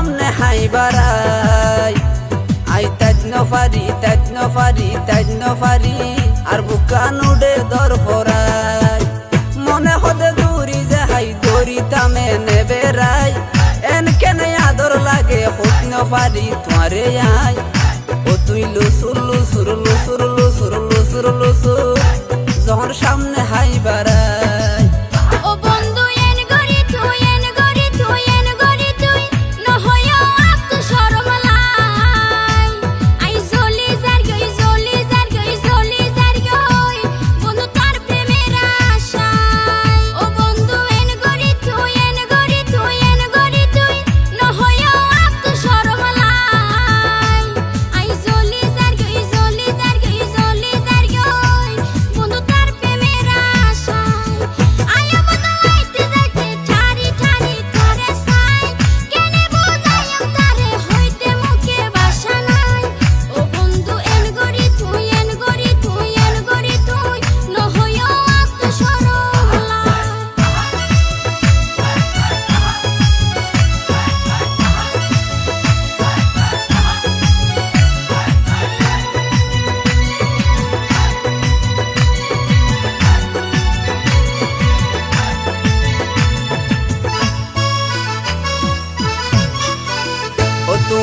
সামনে হাই বাড়াই আই তাজ নফারি আর বুকান উড়ে দর পরাই মনে হদে দূরি যে হাই দড়ি তামে নেবে রাই এন কেনে আদর লাগে হত নফারি তোমারে আই ও তুই লুসুর যখন সামনে হাই বাড়াই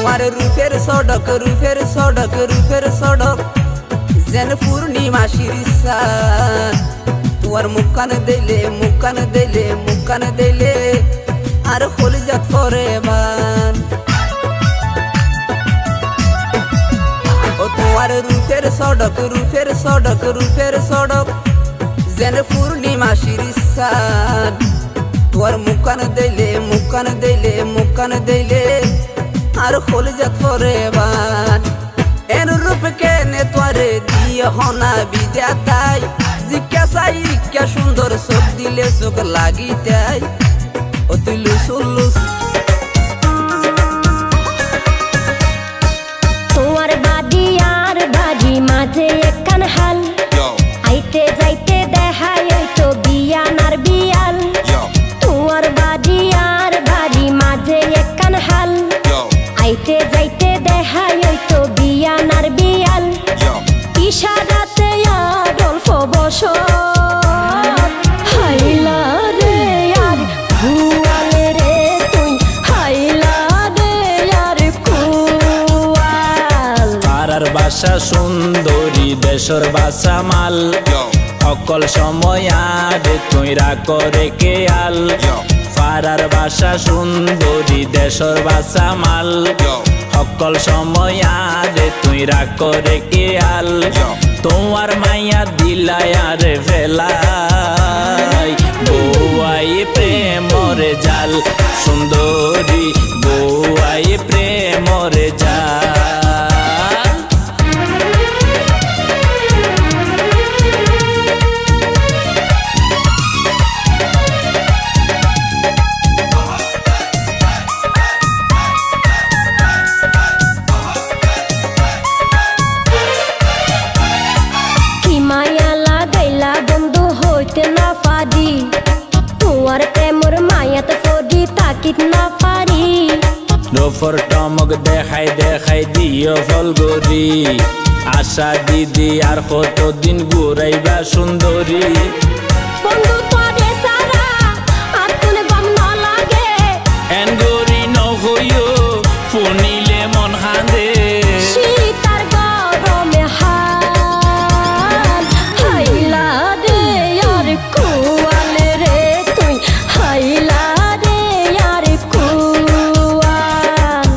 তোমার রূপের সড়ক যেন পূর্ণিমাসির সান তোমার মুখান দিলে আর কলিজাত পরে বান ও তোমার রূপের সড়ক যেন পূর্ণিমাসির সান তোমার মুখান দিলে আর কলিজাত পরে বান এন রূপ কেনে তোরে দিয়ে হনা বিদ্যাতাই জিজ্ঞাসাই কে সুন্দর চোখ দিলে চোখ লাগিতাই ও তুই লুসুল্লুস তোমার বাড়ি আর বাড়ি মাঝে একখান হাল আইতে যাইতে দেখাই ওই তো বিয়ানার বিয়াল তোমার বাড়ি আর বাড়ি মাঝে একখান হাল আইতে যাইতে দেখাই ওই তো বিয়ানার বিয়াল ইশারাতে আর অল্প বছর হাইলা রে আর ভুয়ালে রে তুই হাইলা রে আর কুয়াল পাড়ার বাসা সুন্দরী দেশর বাসা মাল অকল সময় আর তুই করে কেয়াল পাড়ার বাসা সুন্দরী দেশর বাসা মাল অকল সময় আর তুই করে কেয়াল তোমার মাইয়া দিলাই আর ফেলাই বউয়াই প্রেমরে জাল সুন্দরী বউয়াই প্রেমরে জাল রফর টমক দেখাই দিও ফলগরি আশা দিদি আর কতদিন ঘুরাইবা সুন্দরী বন্ধু তোরে সারা আর তুনে গম না লাগে এন গরি নহইও ফুনিলে মন হাঁদে শীতার গরমে হাল হাইলা রে আর কুয়ালে রে তুই হাইলা রে আর কুয়াল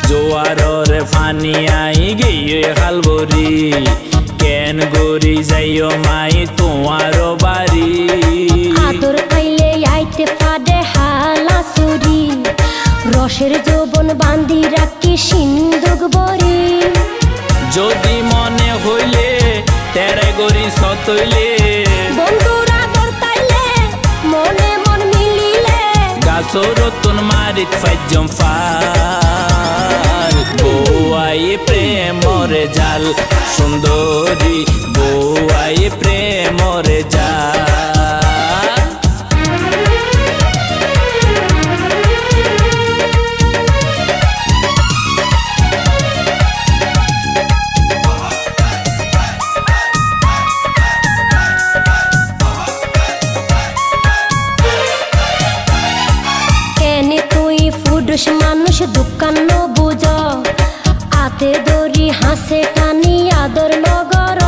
জোয়াররে ফানি আই গিয়ে খালবরি কেন গরি যাইও মাই তোমার বাড়ি আদর পাইলে আইতে ফাডে হালা সুরি রসের যৌবন বান্ধি রাখি সিন্ধুক বরি যদি মনে হইলে তেরে গরি সতইলে বন্ধুরা আদর তাইলে মনে মন মিলিলে গাছ সরতুন মারিত ফাইজম ফাল বউয়াই প্রেমরে জাল সুন্দরী বউয়াই প্রেমরে জাল মানুষ দোকান বুঝ আতে দড়ি হাসে টানি আদর নগর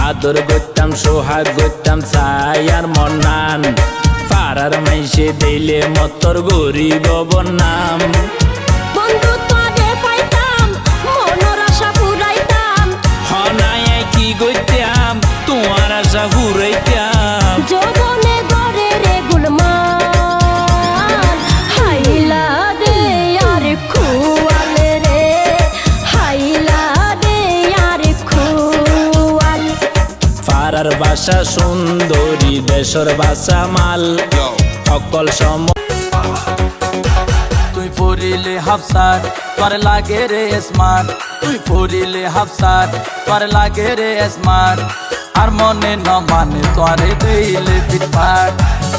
আদর গইতাম সোহাগ গইতাম ছায়ার মন্নান পাড়ার মাইসে দিলে মতর গরিব বন্নাম বন্ধু তোরে পাইতাম মনের আশা পুরাইতাম হনায় কি গইতাম তোমার আশা ফুরাইতাম যৌবনে গড়ে রে গুলমান হাইলা দে আর খুয়ালে রে হাইলা দে আর খুয়াল পাড়ার বাসা সুন্দরী দেশর বাসা মাল অকল সম তুই ফুরিলে হাফসার তোর লাগে রে স্মার্ট তুই ফুরিলে হাফসার তোর লাগে রে স্মার্ট আর মনে ন মানে তোরে দিলে পিটপাট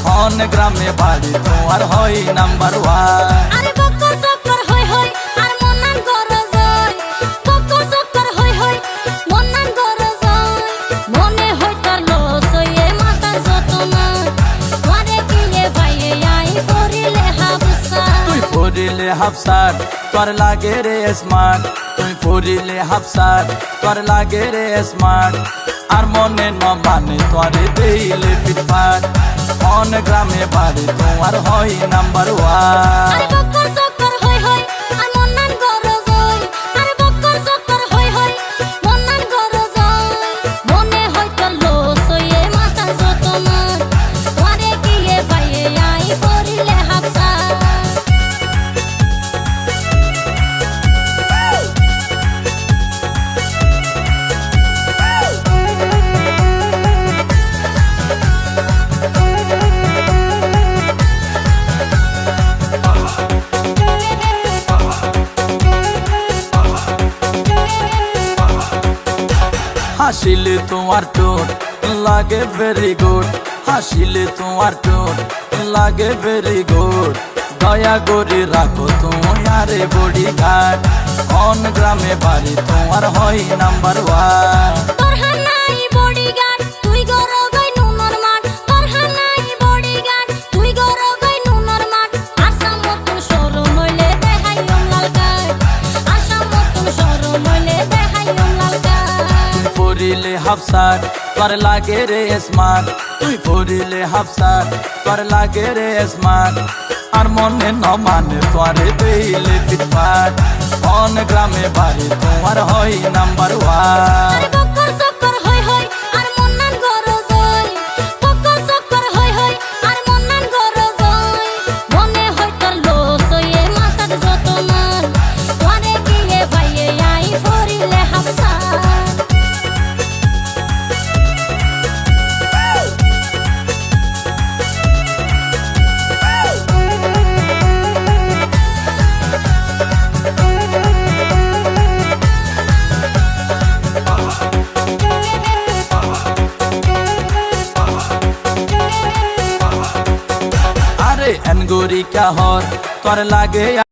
হন গ্রামে বাড়ি তোমার হয় নাম্বার ওয়ান আরে বক্ক চক্কর হই হই আর মনান গরজ হই বক্ক চক্কর হই হই মনান গরজ হই মনে হই তোর লস হইয়ে মাথা যতনা তোরে কিয়ে ভাইয়ে আই করিলে হাবসা তুই ফুরিলে হাফসার তোর লাগে রে স্মার্ট তুই ফুরিলে হাফসার তোর লাগে রে স্মার্ট আর মনে ন মানে তোরে দিলে পিটপাট হন গ্রামে বাড়ি তোমার হয় নাম্বার ওয়ান আরে বক্ক চক্কর হই হই আর মনান গরজ হই আরে বক্ক চক্কর হই হই মনান গরজ হই মনে হই তোর লস হইয়ে মাথা যতনা তোরে কিয়ে ভাইয়ে আই করিলে হাবসা হাসিলে তোমার টোট লাগে ভেরি গুড হাসিলে তোমার টোট লাগে ভেরি গুড দয়া করে রাখো তুমি আরে বডি গার্ড অন গ্রামে বাড়ি তোমার হয় নাম্বার ওয়ান তোর হানাই বডিগার্ড তুই গরো গই নুনর মাঠ তোর হানাই বডিগার্ড তুই গরো গই নুনর মাঠ আশা মতন সরু নইলে দেখাইও লাল কার্ড আশা মতন সরু নইলে দেখাইও লাল কার্ড তুই ফুরিলে হাফসার তোর লাগে রে স্মার্ট তুই ফুরিলে হাফসার তোর লাগে রে স্মার্ট আর মনে ন মানে তোরে দিলে পিটপাট অন গ্রামে বাড়ি তোমার হয় নাম্বার ওয়ান আরে বক্ক চক্কর হই হই আর মনান গরজ হই বক্ক চক্কর হই হই আর মনান গরজ হই মনে হই তোর লস হইয়ে মাথা যতনা তোরে কিয়ে ভাইয়ে আই করিলে হাবসা अरे एनगोरी क्या हर तोर लागे